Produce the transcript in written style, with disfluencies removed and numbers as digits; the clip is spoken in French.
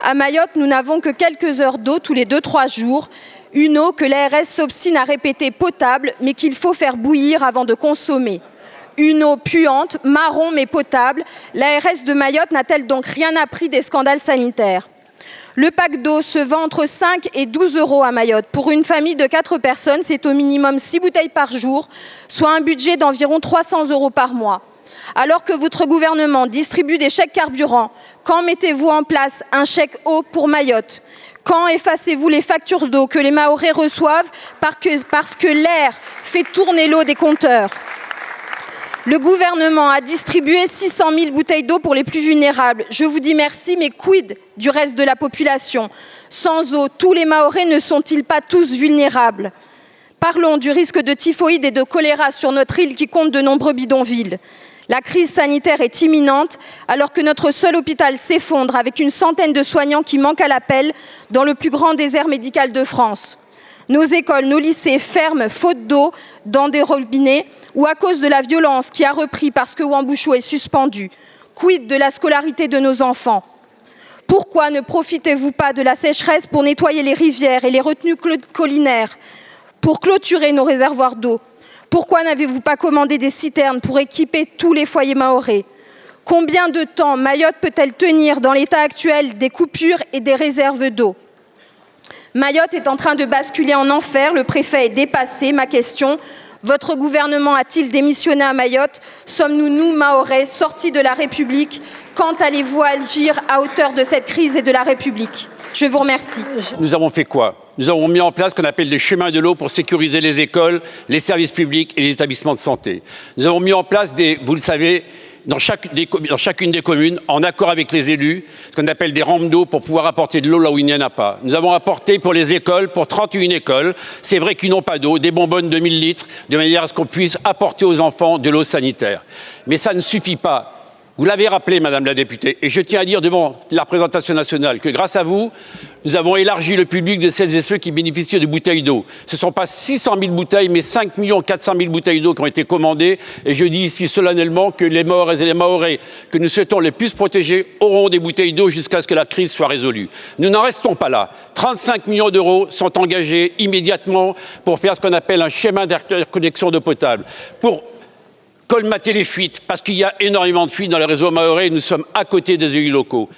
À Mayotte, nous n'avons que quelques heures d'eau tous les 2-3 jours. Une eau que l'ARS s'obstine à répéter potable, mais qu'il faut faire bouillir avant de consommer. Une eau puante, marron mais potable. L'ARS de Mayotte n'a-t-elle donc rien appris des scandales sanitaires? Le pack d'eau se vend entre 5 et 12 € à Mayotte. Pour une famille de 4 personnes, c'est au minimum 6 bouteilles par jour, soit un budget d'environ 300 € par mois. Alors que votre gouvernement distribue des chèques carburant, quand mettez-vous en place un chèque eau pour Mayotte? Quand effacez-vous les factures d'eau que les Mahorais reçoivent parce que l'air fait tourner l'eau des compteurs? Le gouvernement a distribué 600 000 bouteilles d'eau pour les plus vulnérables. Je vous dis merci, mais quid du reste de la population? Sans eau, tous les Mahorais ne sont-ils pas tous vulnérables? Parlons du risque de typhoïde et de choléra sur notre île qui compte de nombreux bidonvilles. La crise sanitaire est imminente alors que notre seul hôpital s'effondre avec une centaine de soignants qui manquent à l'appel dans le plus grand désert médical de France. Nos écoles, nos lycées ferment faute d'eau dans des robinets ou à cause de la violence qui a repris parce que Wambouchou est suspendu. Quid de la scolarité de nos enfants? Pourquoi ne profitez-vous pas de la sécheresse pour nettoyer les rivières et les retenues collinaires, pour clôturer nos réservoirs d'eau? Pourquoi n'avez-vous pas commandé des citernes pour équiper tous les foyers mahorais? Combien de temps Mayotte peut-elle tenir dans l'état actuel des coupures et des réserves d'eau? Mayotte est en train de basculer en enfer, le préfet est dépassé. Ma question, votre gouvernement a-t-il démissionné à Mayotte? Sommes-nous, nous, Mahorais, sortis de la République? Quand allez-vous agir à hauteur de cette crise et de la République? Je vous remercie. Nous avons fait quoi? Nous avons mis en place ce qu'on appelle les chemins de l'eau pour sécuriser les écoles, les services publics et les établissements de santé. Nous avons mis en place vous le savez, dans chacune des communes, en accord avec les élus, ce qu'on appelle des rampes d'eau pour pouvoir apporter de l'eau là où il n'y en a pas. Nous avons apporté pour les écoles, pour 31 écoles, c'est vrai qu'ils n'ont pas d'eau, des bonbonnes de 1000 litres, de manière à ce qu'on puisse apporter aux enfants de l'eau sanitaire. Mais ça ne suffit pas. Vous l'avez rappelé, Madame la députée, et je tiens à dire devant la représentation nationale que grâce à vous, nous avons élargi le public de celles et ceux qui bénéficient de bouteilles d'eau. Ce ne sont pas 600 000 bouteilles, mais 5 400 000 bouteilles d'eau qui ont été commandées. Et je dis ici solennellement que les Mahorais et les Mahorais que nous souhaitons les plus protéger auront des bouteilles d'eau jusqu'à ce que la crise soit résolue. Nous n'en restons pas là. 35 millions d'euros sont engagés immédiatement pour faire ce qu'on appelle un schéma d'interconnexion d'eau potable. Pour colmater les fuites, parce qu'il y a énormément de fuites dans le réseau mahorais et nous sommes à côté des élus locaux.